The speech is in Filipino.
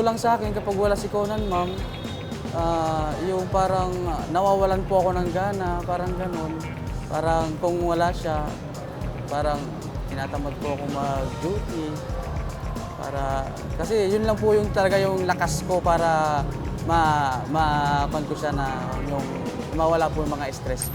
lang sa akin kapag wala si Conan, ma'am, yung parang nawawalan po ako ng gana, parang gano'n. Parang kung wala siya, parang tinatamad po ako mag-duty. Kasi yun lang po yung talaga yung lakas ko para ma ko siya na yung mawala po yung mga stress.